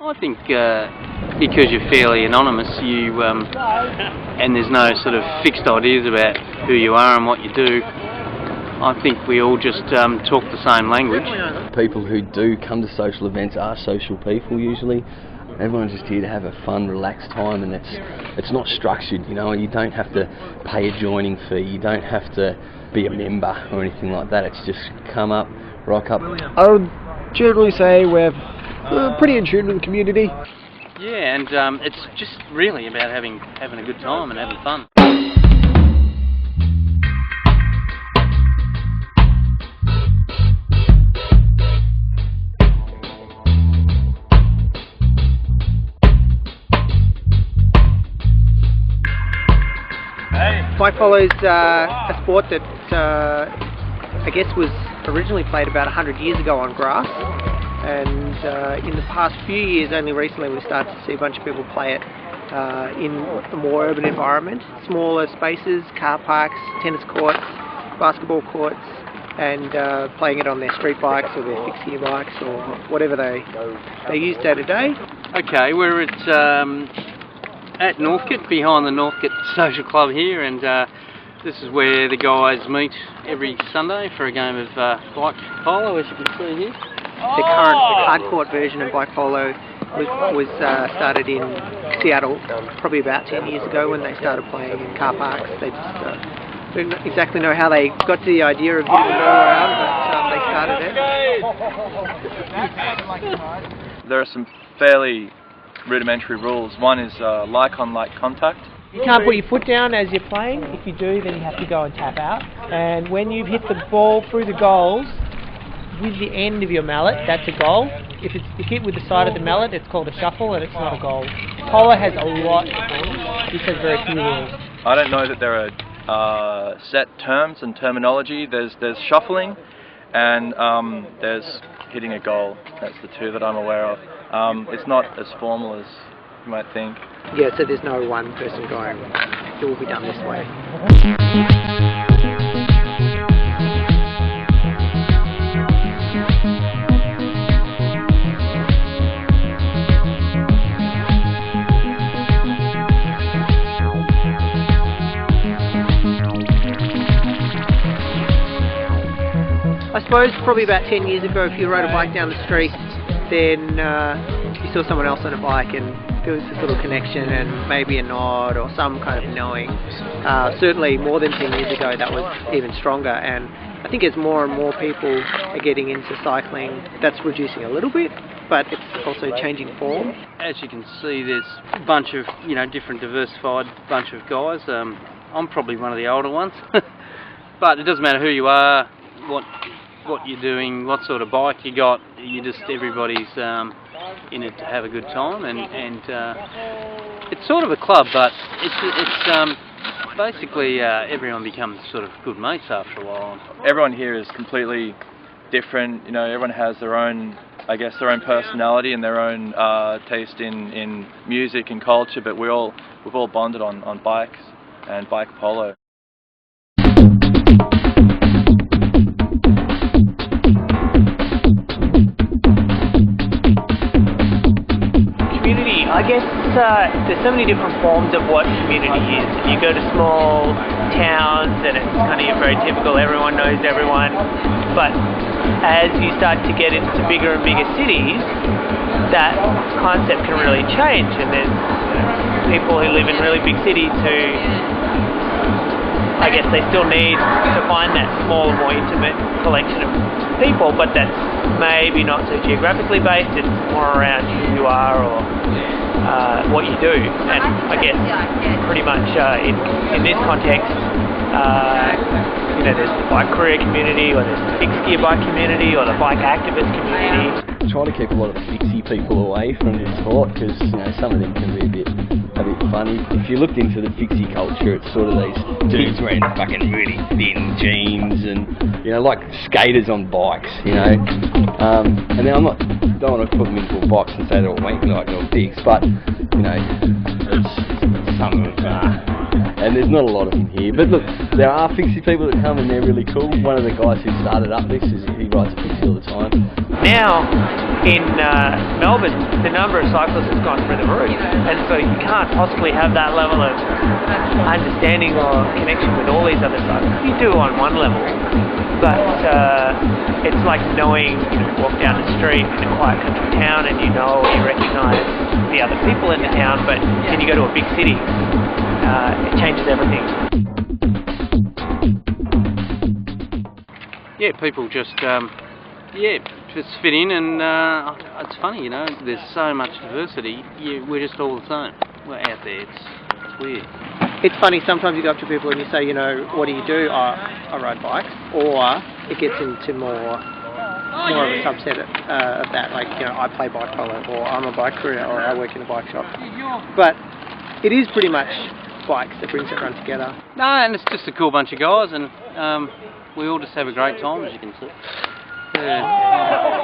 I think because you're fairly anonymous, and there's no sort of fixed ideas about who you are and what you do, I think we all just talk the same language. People who do come to social events are social people usually. Everyone's just here to have a fun, relaxed time, and it's not structured, you know. You don't have to pay a joining fee, you don't have to be a member or anything like that. It's just come up, rock up. I would generally say we're pretty in tune with the community. Yeah, and it's just really about having a good time and having fun. Bike polo is a sport that I guess was originally played about 100 years ago on grass, and in the past few years, only recently, we started to see a bunch of people play it in a more urban environment, smaller spaces, car parks, tennis courts, basketball courts, and playing it on their street bikes or their fixed gear bikes or whatever they use day to day. Okay, we're at Northcote, behind the Northcote Social Club here, and this is where the guys meet every Sunday for a game of bike polo, as you can see here. The current hardcourt version of bike polo was started in Seattle probably about 10 years ago when they started playing in car parks. They just don't exactly know how they got to the idea of getting the ball around, but they started it. There are some fairly rudimentary rules. One is like-on-like contact. You can't put your foot down as you're playing. If you do, then you have to go and tap out. And when you've hit the ball through the goals with the end of your mallet, that's a goal. If it's hit with the side of the mallet, it's called a shuffle and it's not a goal. Polo has a lot of rules. This has very few rules. I don't know that there are set terms and terminology. There's shuffling and there's hitting a goal. That's the two that I'm aware of. It's not as formal as you might think. Yeah, so there's no one person going, it will be done this way. I suppose probably about 10 years ago, if you rode a bike down the street, then you saw someone else on a bike and there was this little connection and maybe a nod or some kind of knowing. Certainly more than 10 years ago that was even stronger, and I think as more and more people are getting into cycling, that's reducing a little bit, but it's also changing form. As you can see, there's a bunch of different diversified bunch of guys. I'm probably one of the older ones, but it doesn't matter who you are, what you're doing, what sort of bike you got. Everybody's in it to have a good time, and it's sort of a club, but it's basically everyone becomes sort of good mates after a while. Everyone here is completely different. Everyone has their own, their own personality and their own taste in music and culture, but we've all bonded on bikes and bike polo. I guess there's so many different forms of what community is. You go to small towns and it's kind of very typical, everyone knows everyone, but as you start to get into bigger and bigger cities, that concept can really change, and there's people who live in really big cities who I guess they still need to find that smaller, more intimate collection of people, but that's maybe not so geographically based, it's more around who you are or what you do. And I guess pretty much in this context, there's the bike career community, or there's the fixed gear bike community, or the bike activist community. Try to keep a lot of the fixie people away from this sport, because some of them can be a bit funny. If you looked into the fixie culture, it's sort of these dudes wearing fucking really thin jeans and like skaters on bikes, and then don't want to put them into a box and say they're all wanking like little dicks, but it's some of them are. And there's not a lot of them here, but look, there are fixie people that come and they're really cool. One of the guys who started up this he rides a fixie all the time. now in Melbourne, the number of cyclists has gone through the roof, and so you can't possibly have that level of understanding or connection with all these other cyclists. You do on one level, but it's like knowing, you walk down the street in a quiet country town and you recognise the other people in the town, but when you go to a big city, it changes everything. Yeah, people just just fit in, and it's funny, there's so much diversity. We're just all the same. We're out there. It's weird. It's funny, sometimes you go up to people and you say, what do you do? I ride bikes. Or it gets into more of a subset of that, like, I play bike polo, or I'm a bike courier, or I work in a bike shop. But it is pretty much bikes that brings everyone together. No, and it's just a cool bunch of guys, and we all just have a great time, as you can see. Yeah.